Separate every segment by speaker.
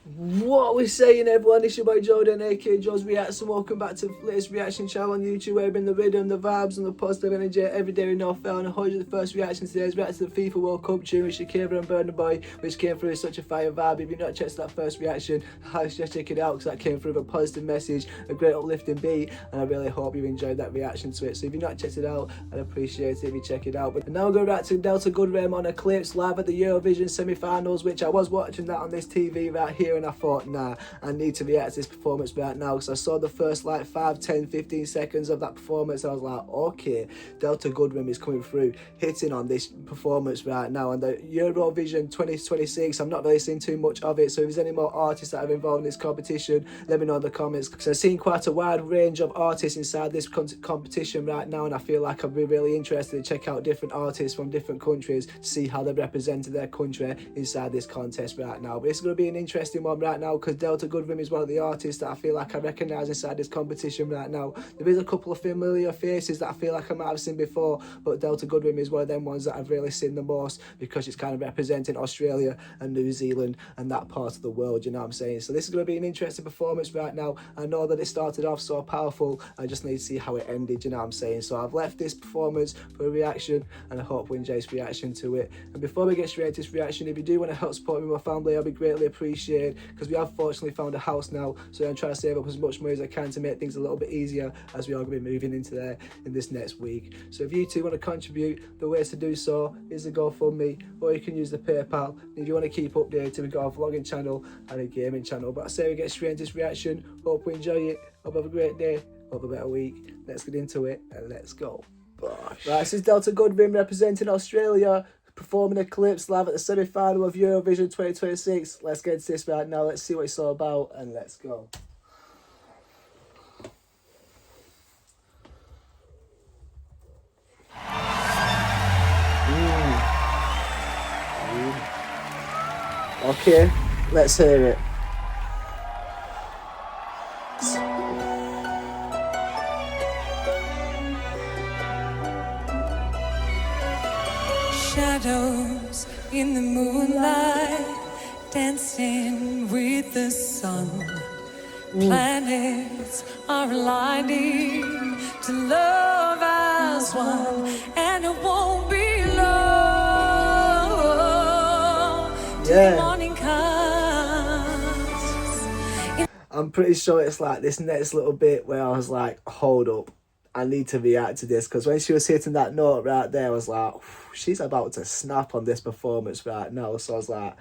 Speaker 1: What are we saying, everyone? It's your boy Jordan, aka Joe's Reacts, and welcome back to the latest reaction channel on YouTube, where we bring the rhythm, the vibes, and the positive energy every day we know fail. And 101st reaction today is react to the FIFA World Cup tune with Shakira and Burna Boy, which came through with such a fire vibe. If you've not checked that first reaction, highly suggest check it out, because that came through with a positive message, a great uplifting beat, and I really hope you enjoyed that reaction to it. So if you've not checked it out, I'd appreciate it if you check it out. But now we're going back to Delta Goodrem on Eclipse live at the Eurovision semi-finals, which I was watching that on this TV right here, and I thought, nah, I need to react to this performance right now, because I saw the first like 5, 10, 15 seconds of that performance, and I was like, okay, Delta Goodrem is coming through, hitting on this performance right now. And the Eurovision 2026, I'm not really seeing too much of it, so if there's any more artists that are involved in this competition, let me know in the comments, because I've seen quite a wide range of artists inside this competition right now, and I feel like I'd be really interested to check out different artists from different countries to see how they represented their country inside this contest right now. But it's going to be an interesting one right now, because Delta Goodrem is one of the artists that I feel like I recognise inside this competition right now. There is a couple of familiar faces that I feel like I might have seen before, but Delta Goodrem is one of them ones that I've really seen the most, because it's kind of representing Australia and New Zealand and that part of the world, you know what I'm saying? So this is going to be an interesting performance right now. I know that it started off so powerful, I just need to see how it ended, you know what I'm saying? So I've left this performance for a reaction, and I hope we enjoy this reaction to it. And before we get straight into this reaction, if you do want to help support me and my family, I'll be greatly appreciated, because we have fortunately found a house now, so I'm trying to save up as much money as I can to make things a little bit easier, as we are going to be moving into there in this next week. So if you two want to contribute, the ways to do so is the GoFundMe, or you can use the PayPal. And if you want to keep updated, we've got a vlogging channel and a gaming channel. But I say we get straight into this reaction. Hope we enjoy it. Hope you have a great day. Hope a better week. Let's get into it and let's go. Right, this is Delta Goodrem representing Australia, performing Eclipse live at the semi-final of Eurovision 2026. Let's get into this right now. Let's see what it's all about, and let's go. Okay, let's hear it.
Speaker 2: Shadows in the moonlight, dancing with the sun. Planets are aligning to love as one, and it won't be long till the morning comes.
Speaker 1: I'm pretty sure it's like this next little bit where I was like, hold up, I need to react to this, because when she was hitting that note right there, I was like, she's about to snap on this performance right now. So I was like,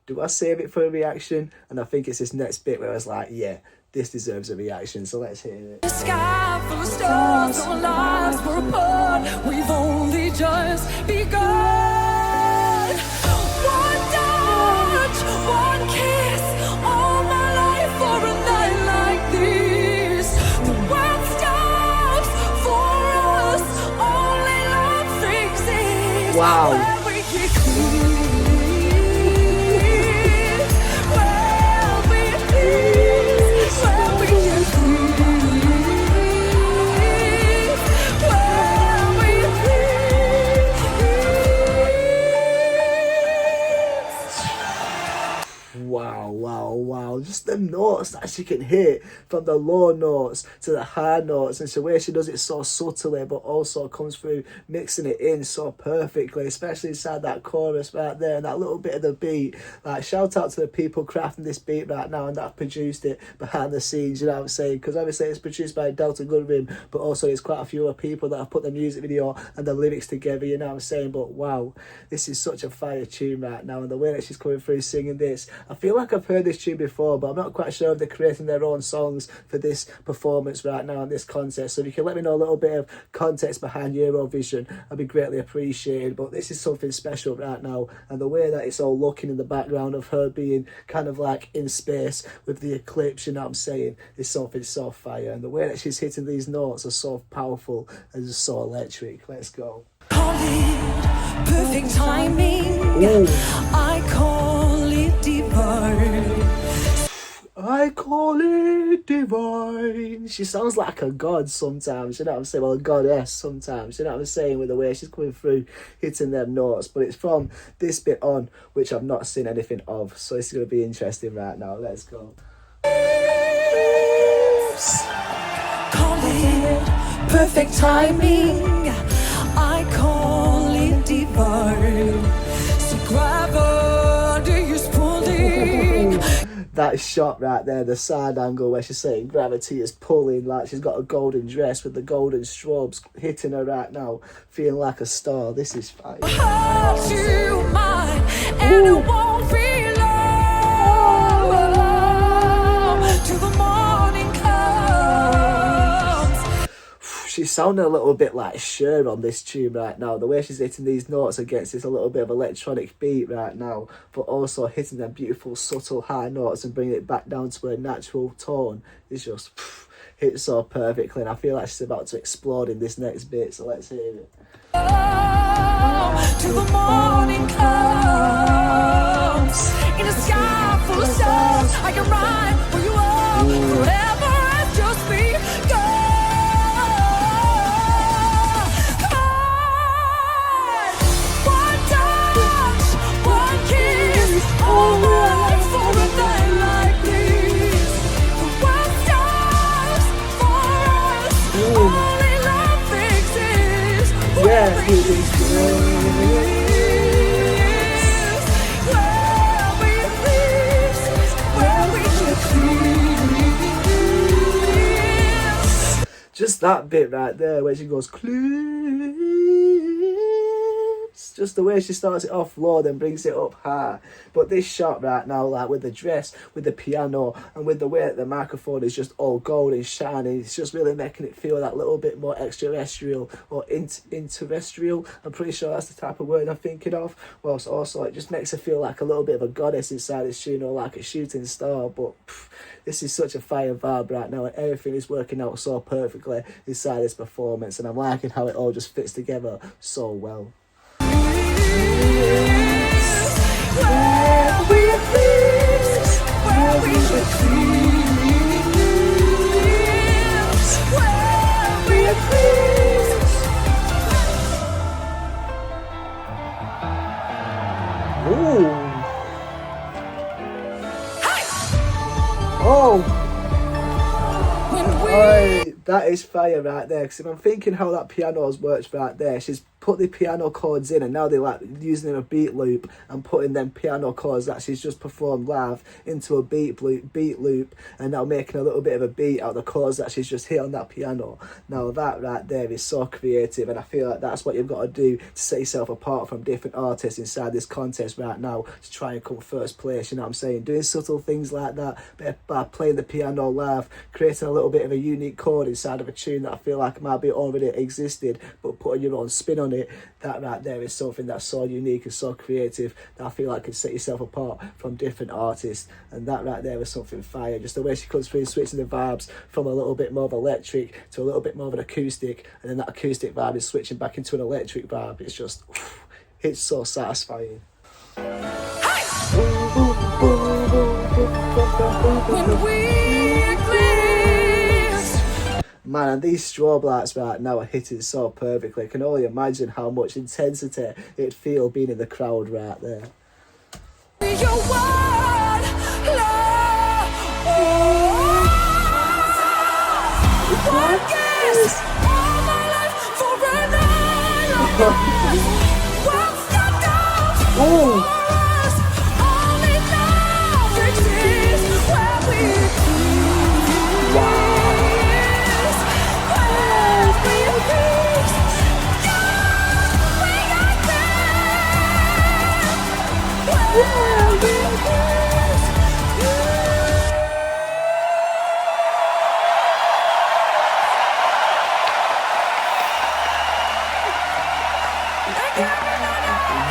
Speaker 1: do I save it for a reaction? And I think it's this next bit where I was like, yeah, this deserves a reaction, so let's hear it.
Speaker 2: The sky full of stars, our lives were apart, we've only just begun. One touch, one kiss, all my life for a night like this. The world stops for us, only love exists.
Speaker 1: Wow.
Speaker 2: Where we get clear.
Speaker 1: Wow, just the notes that she can hit, from the low notes to the high notes, and the way she does it so subtly, but also comes through mixing it in so perfectly, especially inside that chorus right there and that little bit of the beat. Like, shout out to the people crafting this beat right now and that have produced it behind the scenes, you know what I'm saying? Because obviously it's produced by Delta Goodrem, but also there's quite a few other people that have put the music video and the lyrics together, you know what I'm saying? But wow, this is such a fire tune right now, and the way that she's coming through singing this, I feel like I've heard this tune before, but I'm not quite sure if they're creating their own songs for this performance right now in this contest. So if you can let me know a little bit of context behind Eurovision, I'd be greatly appreciated. But this is something special right now, and the way that it's all looking in the background of her being kind of like in space with the eclipse, you know what I'm saying, is something so fire, and the way that she's hitting these notes are so powerful and just so electric. Let's go.
Speaker 2: Call it perfect timing. I call it divine.
Speaker 1: I call it divine. She sounds like a god sometimes, you know what I'm saying? Well, a goddess sometimes, you know what I'm saying? With the way she's coming through, hitting them notes. But it's from this bit on, which I've not seen anything of. So it's going to be interesting right now. Let's go.
Speaker 2: Call it perfect timing. I call it divine. See, gravity is pulling.
Speaker 1: That shot right there, the side angle where she's saying gravity is pulling, like she's got a golden dress with the golden strobes hitting her right now, feeling like a star. This is fire.
Speaker 2: Hold you mine, and it won't be long till the morning comes.
Speaker 1: She's sounding a little bit like Cher on this tune right now. The way she's hitting these notes against this a little bit of electronic beat right now, but also hitting them beautiful subtle high notes and bringing it back down to her natural tone is just hits so perfectly, and I feel like she's about to explode in this next bit, so let's hear it.
Speaker 2: Till the morning comes. In a sky full of stars, I can ride where you are. Forever has just begun. One touch, one kiss, all right for a night like this. The world stops for us. Only love fixes.
Speaker 1: Yeah, it is. Just that bit right there where she goes, Eclipse. Just the way she starts it off low, then brings it up high. But this shot right now, like with the dress, with the piano, and with the way that the microphone is just all gold and shiny, it's just really making it feel that little bit more extraterrestrial or interrestrial. I'm pretty sure that's the type of word I'm thinking of. Whilst also it just makes her feel like a little bit of a goddess inside this tune, or like a shooting star. But this is such a fire vibe right now, and everything is working out so perfectly inside this performance, and I'm liking how it all just fits together so well. Ooh. Oh. Hey, that is fire right there, because if I'm thinking how that piano's works right there, she's put the piano chords in, and now they're like using a beat loop and putting them piano chords that she's just performed live into a beat loop, and now making a little bit of a beat out of the chords that she's just hit on that piano. Now that right there is so creative, and I feel like that's what you've got to do to set yourself apart from different artists inside this contest right now to try and come first place, you know what I'm saying? Doing subtle things like that by playing the piano live, creating a little bit of a unique chord inside of a tune that I feel like might be already existed, but putting your own spin on it. That right there is something that's so unique and so creative that I feel like can set yourself apart from different artists, and that right there is something fire. Just the way she comes through, switching the vibes from a little bit more of electric to a little bit more of an acoustic, and then that acoustic vibe is switching back into an electric vibe. It's just, it's so satisfying. Man, and these strobe lights right now are hitting so perfectly. I can only imagine how much intensity it'd feel being in the crowd right there. Oh!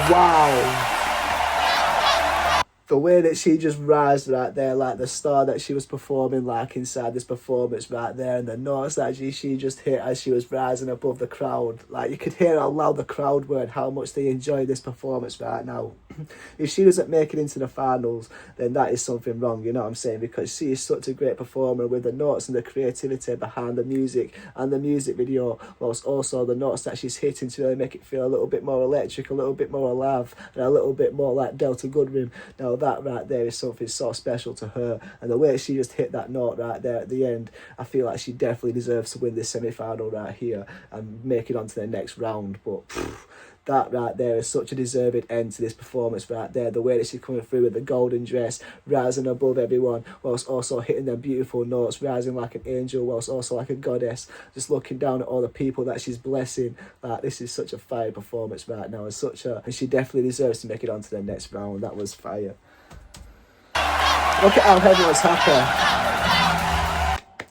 Speaker 1: Wow. the way that she just rised right there, like the star that she was performing like inside this performance right there, and the notes that she just hit as she was rising above the crowd. Like, you could hear how loud the crowd were and how much they enjoyed this performance right now. If she doesn't make it into the finals, then that is something wrong, you know what I'm saying? Because she is such a great performer with the notes and the creativity behind the music and the music video, whilst also the notes that she's hitting to really make it feel a little bit more electric, a little bit more alive, and a little bit more like Delta Goodrem. Now that right there is something so special to her, and the way she just hit that note right there at the end, I feel like she definitely deserves to win this semi-final right here and make it on to the next round. But that right there is such a deserved end to this performance right there. The way that she's coming through with the golden dress, rising above everyone, whilst also hitting them beautiful notes, rising like an angel, whilst also like a goddess, just looking down at all the people that she's blessing. Like, this is such a fire performance right now, and she definitely deserves to make it on to the next round. That was fire. Look at how everyone's happy.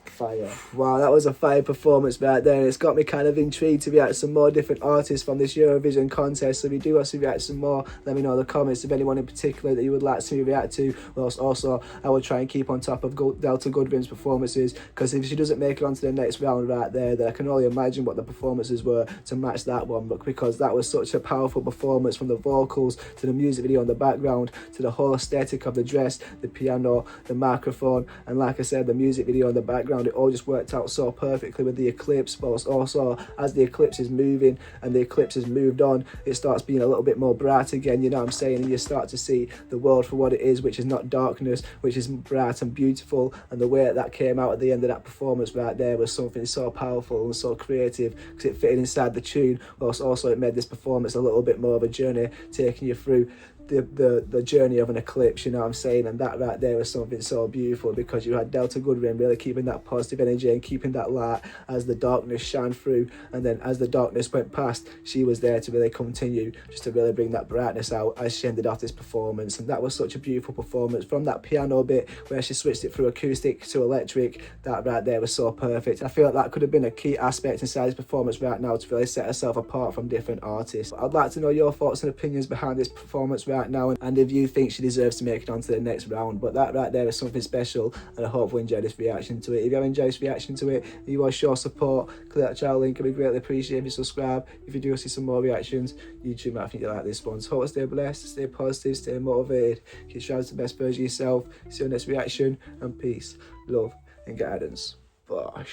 Speaker 1: Fire. Wow, that was a fire performance right there, and it's got me kind of intrigued to react to some more different artists from this Eurovision contest. So if you do want to react to some more, let me know in the comments of anyone in particular that you would like to see me react to. Whilst also I will try and keep on top of Delta Goodrem's performances, because if she doesn't make it onto the next round right there, then I can only imagine what the performances were to match that one. But because that was such a powerful performance, from the vocals to the music video in the background to the whole aesthetic of the dress, the piano, the microphone, and like I said, the music video in the background, it all just worked out so perfectly with the Eclipse. But also, as the Eclipse is moving and the Eclipse has moved on, it starts being a little bit more bright again, you know what I'm saying? And you start to see the world for what it is, which is not darkness, which is bright and beautiful. And the way that came out at the end of that performance right there was something so powerful and so creative, because it fitted inside the tune, whilst also it made this performance a little bit more of a journey, taking you through the journey of an eclipse, you know what I'm saying? And that right there was something so beautiful, because you had Delta Goodrem really keeping that positive energy and keeping that light as the darkness shined through, and then as the darkness went past, she was there to really continue, just to really bring that brightness out as she ended off this performance. And that was such a beautiful performance. From that piano bit where she switched it through acoustic to electric, that right there was so perfect. I feel like that could have been a key aspect inside this performance right now to really set herself apart from different artists. I'd like to know your thoughts and opinions behind this performance right now, and if you think she deserves to make it on to the next round. But that right there is something special, and I hope you enjoyed this reaction to it. If you have enjoyed this reaction to it and you want to show support, click that channel link. It'd be greatly appreciated if you subscribe. If you do see some more reactions, YouTube might think you like this one. So hope to stay blessed, stay positive, stay motivated, keep striving to the best version of yourself. See you next reaction, and peace, love and guidance. Bosh.